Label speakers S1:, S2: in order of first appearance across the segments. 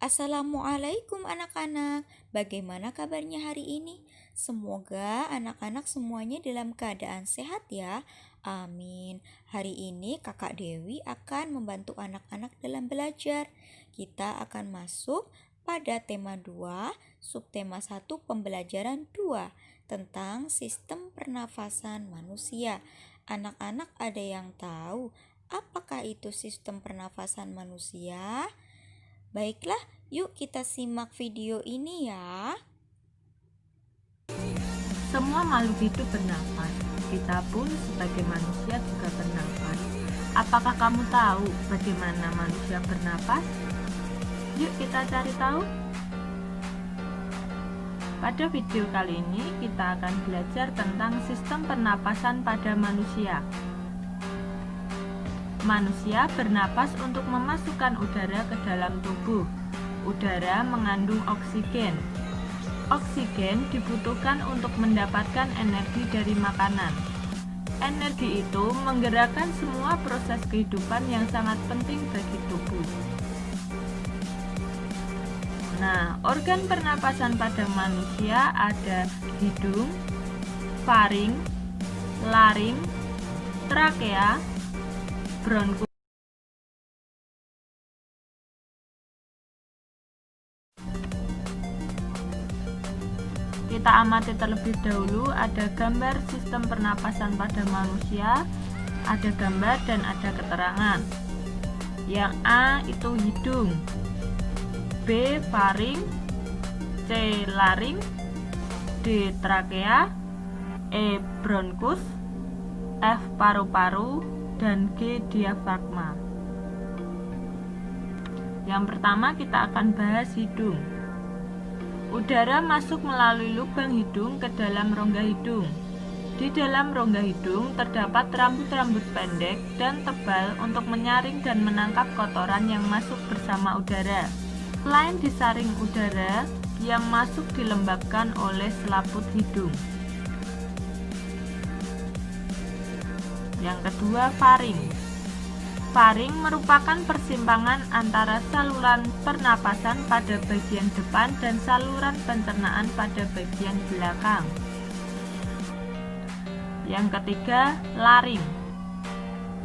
S1: Assalamualaikum anak-anak, bagaimana kabarnya hari ini? Semoga anak-anak semuanya dalam keadaan sehat ya. Amin. Hari ini Kakak Dewi akan membantu anak-anak dalam belajar. Kita akan masuk pada tema 2, subtema 1 pembelajaran 2 tentang sistem pernafasan manusia. Anak-anak ada yang tahu apakah itu sistem pernafasan manusia? Baiklah, yuk kita simak video ini ya.
S2: Semua makhluk hidup bernafas. Kita pun sebagai manusia juga bernafas. Apakah kamu tahu bagaimana manusia bernafas? Yuk kita cari tahu. Pada video kali ini kita akan belajar tentang sistem pernapasan pada manusia. Manusia bernapas untuk memasukkan udara ke dalam tubuh. Udara mengandung oksigen. Oksigen dibutuhkan untuk mendapatkan energi dari makanan. Energi itu menggerakkan semua proses kehidupan yang sangat penting bagi tubuh. Nah, organ pernapasan pada manusia ada hidung, faring, laring, trakea, bronkus. Kita amati terlebih dahulu, ada gambar sistem pernapasan pada manusia, ada gambar dan ada keterangan. Yang A itu hidung, B faring, C laring, D trakea, E bronkus, F paru-paru, dan G diafragma. Yang pertama kita akan bahas hidung. Udara masuk melalui lubang hidung ke dalam rongga hidung. Di dalam rongga hidung terdapat rambut-rambut pendek dan tebal untuk menyaring dan menangkap kotoran yang masuk bersama udara. Selain disaring udara, yang masuk dilembabkan oleh selaput hidung. Yang kedua, faring. Faring merupakan persimpangan antara saluran pernapasan pada bagian depan dan saluran pencernaan pada bagian belakang. Yang ketiga, laring.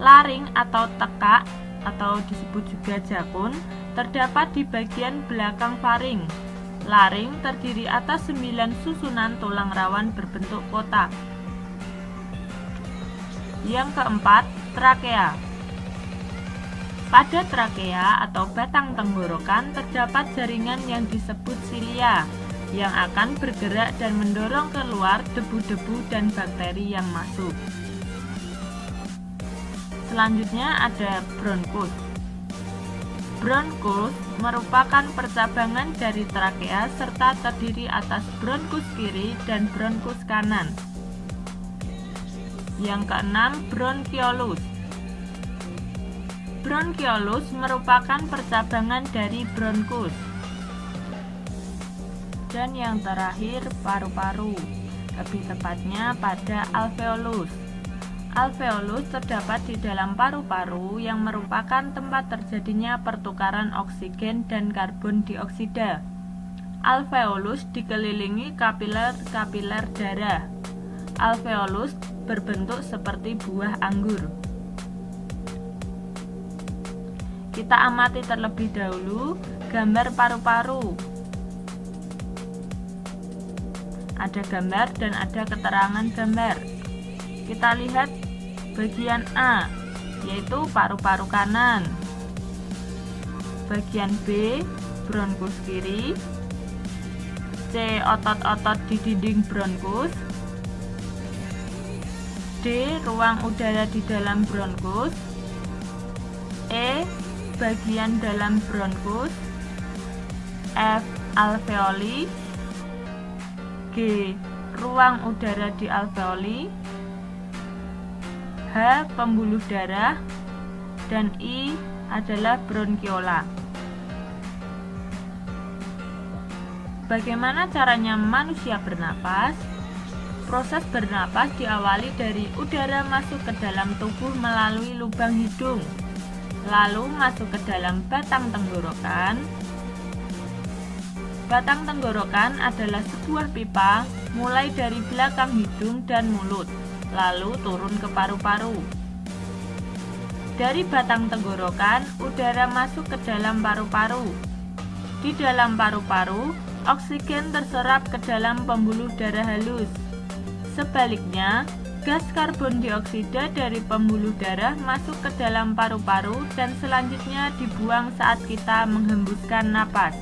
S2: Laring atau tekak atau disebut juga jakun terdapat di bagian belakang faring. Laring terdiri atas 9 susunan tulang rawan berbentuk kotak. Yang keempat, trakea. Pada trakea atau batang tenggorokan terdapat jaringan yang disebut silia yang akan bergerak dan mendorong keluar debu-debu dan bakteri yang masuk. Selanjutnya ada bronkus. Bronkus merupakan percabangan dari trakea serta terdiri atas bronkus kiri dan bronkus kanan. Yang keenam, bronkiolus. Bronkiolus merupakan percabangan dari bronkus. Dan yang terakhir, paru-paru, lebih tepatnya pada alveolus. Alveolus terdapat di dalam paru-paru yang merupakan tempat terjadinya pertukaran oksigen dan karbon dioksida. Alveolus dikelilingi kapiler-kapiler darah. Alveolus berbentuk seperti buah anggur. Kita amati terlebih dahulu gambar paru-paru. Ada gambar dan ada keterangan gambar. Kita lihat bagian A, yaitu paru-paru kanan. Bagian B, bronkus kiri. C, otot-otot di dinding bronkus. D, ruang udara di dalam bronkus. E, bagian dalam bronkus. F, alveoli. G, ruang udara di alveoli. H, pembuluh darah. Dan I adalah bronkiola. Bagaimana caranya manusia bernapas? Proses bernapas diawali dari udara masuk ke dalam tubuh melalui lubang hidung, lalu masuk ke dalam batang tenggorokan, Batang tenggorokan adalah sebuah pipa mulai dari belakang hidung dan mulut, lalu turun ke paru-paru. Dari batang tenggorokan, udara masuk ke dalam paru-paru. Di dalam paru-paru, oksigen terserap ke dalam pembuluh darah halus. Sebaliknya, gas karbon dioksida dari pembuluh darah masuk ke dalam paru-paru dan selanjutnya dibuang saat kita menghembuskan napas.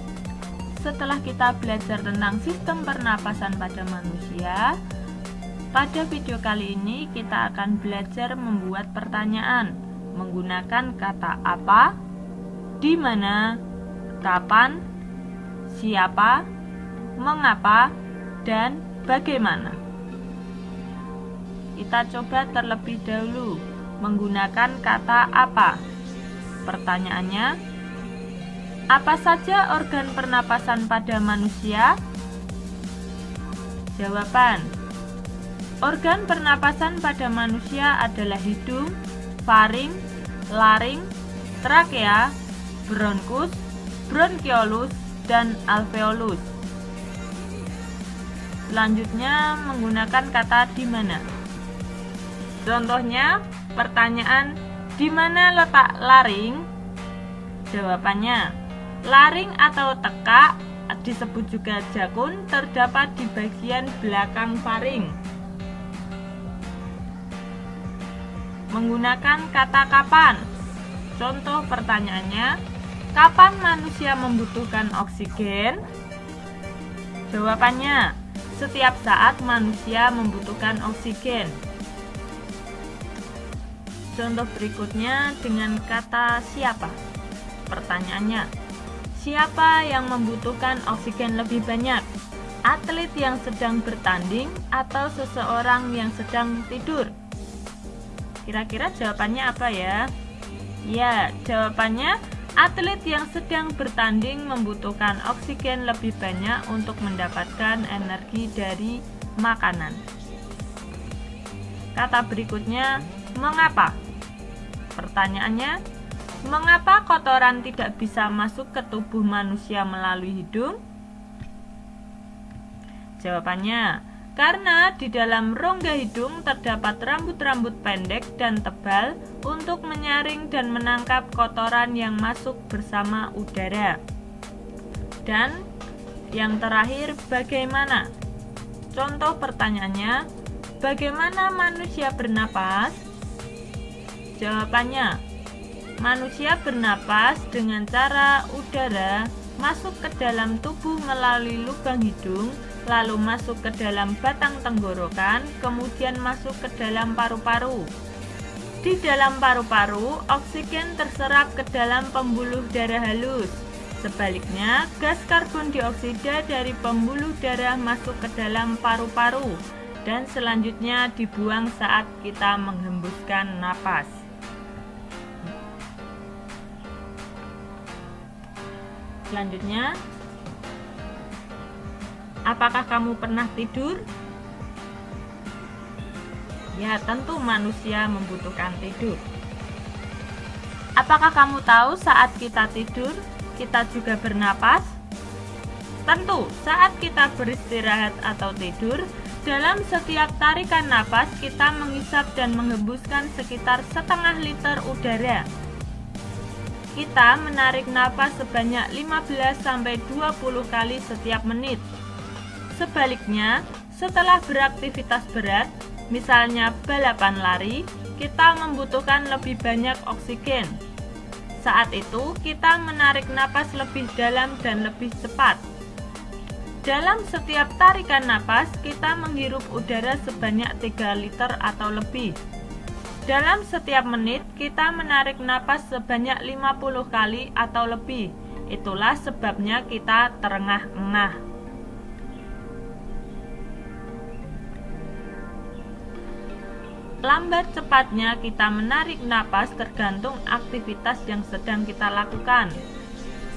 S2: Setelah kita belajar tentang sistem pernapasan pada manusia, pada video kali ini kita akan belajar membuat pertanyaan menggunakan kata apa, di mana, kapan, siapa, mengapa, dan bagaimana. Kita coba terlebih dahulu menggunakan kata apa. Pertanyaannya, apa saja organ pernapasan pada manusia? Jawaban: organ pernapasan pada manusia adalah hidung, faring, laring, trakea, bronkus, bronkiolus, dan alveolus. Selanjutnya menggunakan kata di mana. Contohnya, pertanyaan di mana letak laring? Jawabannya, laring atau tekak, disebut juga jakun, terdapat di bagian belakang faring. Menggunakan kata kapan. Contoh pertanyaannya, kapan manusia membutuhkan oksigen? Jawabannya, setiap saat manusia membutuhkan oksigen. Contoh berikutnya dengan kata siapa. Pertanyaannya, siapa yang membutuhkan oksigen lebih banyak? Atlet yang sedang bertanding atau seseorang yang sedang tidur? Kira-kira jawabannya apa ya? Ya, jawabannya atlet yang sedang bertanding membutuhkan oksigen lebih banyak untuk mendapatkan energi dari makanan. Kata berikutnya, mengapa? Pertanyaannya, mengapa kotoran tidak bisa masuk ke tubuh manusia melalui hidung? Jawabannya, karena di dalam rongga hidung terdapat rambut-rambut pendek dan tebal untuk menyaring dan menangkap kotoran yang masuk bersama udara. Dan yang terakhir, bagaimana? Contoh pertanyaannya, bagaimana manusia bernapas? Jawabannya, manusia bernapas dengan cara udara masuk ke dalam tubuh melalui lubang hidung, lalu masuk ke dalam batang tenggorokan, kemudian masuk ke dalam paru-paru. Di dalam paru-paru, oksigen terserap ke dalam pembuluh darah halus. Sebaliknya, gas karbon dioksida dari pembuluh darah masuk ke dalam paru-paru dan selanjutnya dibuang saat kita menghembuskan napas. Selanjutnya, apakah kamu pernah tidur? Ya, tentu manusia membutuhkan tidur. Apakah kamu tahu saat kita tidur, kita juga bernapas? Tentu, saat kita beristirahat atau tidur, dalam setiap tarikan napas kita menghisap dan menghembuskan sekitar 0,5 liter udara. Kita menarik napas sebanyak 15-20 kali setiap menit. Sebaliknya, setelah beraktivitas berat, misalnya balapan lari, kita membutuhkan lebih banyak oksigen. Saat itu, kita menarik napas lebih dalam dan lebih cepat. Dalam setiap tarikan napas, kita menghirup udara sebanyak 3 liter atau lebih. Dalam setiap menit, kita menarik napas sebanyak 50 kali atau lebih. Itulah sebabnya kita terengah-engah. Lambat cepatnya kita menarik napas tergantung aktivitas yang sedang kita lakukan.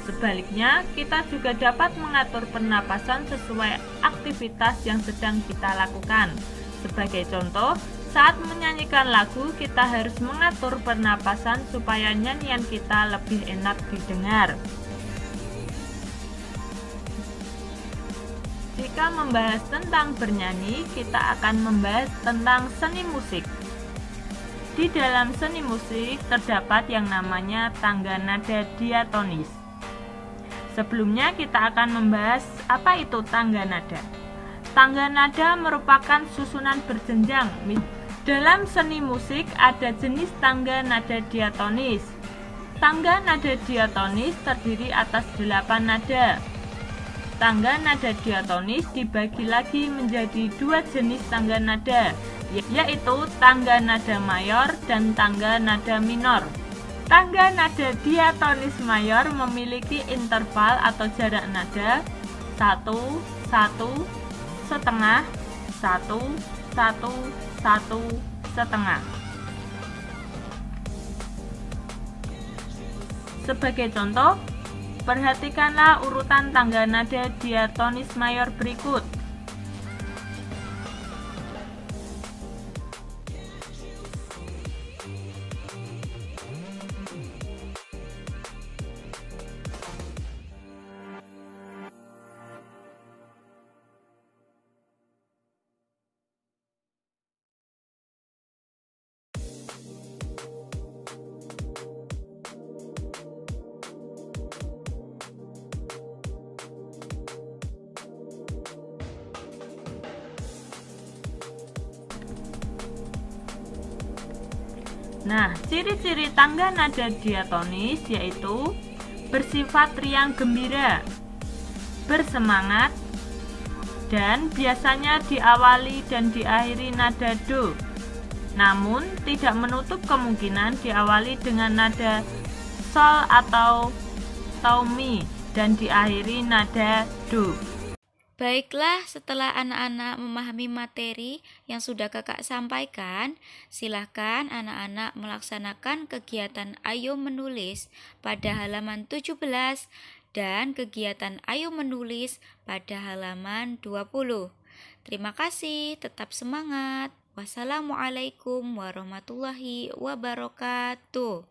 S2: Sebaliknya, kita juga dapat mengatur pernapasan sesuai aktivitas yang sedang kita lakukan. Sebagai contoh, saat menyanyikan lagu, kita harus mengatur pernapasan supaya nyanyian kita lebih enak didengar. Jika membahas tentang bernyanyi, kita akan membahas tentang seni musik. Di dalam seni musik terdapat yang namanya tangga nada diatonis. Sebelumnya kita akan membahas apa itu tangga nada. Tangga nada merupakan susunan berjenjang. Dalam seni musik ada jenis tangga nada diatonis. Tangga nada diatonis terdiri atas 8 nada. Tangga nada diatonis dibagi lagi menjadi 2 jenis tangga nada, yaitu tangga nada mayor dan tangga nada minor. Tangga nada diatonis mayor memiliki interval atau jarak nada 1, 1, setengah, 1, 1, 1, setengah. Sebagai contoh, perhatikanlah urutan tangga nada diatonis mayor berikut. Nah, ciri-ciri tangga nada diatonis yaitu bersifat riang gembira, bersemangat, dan biasanya diawali dan diakhiri nada do. Namun, tidak menutup kemungkinan diawali dengan nada sol atau mi dan diakhiri nada do.
S1: Baiklah, setelah anak-anak memahami materi yang sudah kakak sampaikan, silahkan anak-anak melaksanakan kegiatan Ayo Menulis pada halaman 17 dan kegiatan Ayo Menulis pada halaman 20. Terima kasih, tetap semangat. Wassalamualaikum warahmatullahi wabarakatuh.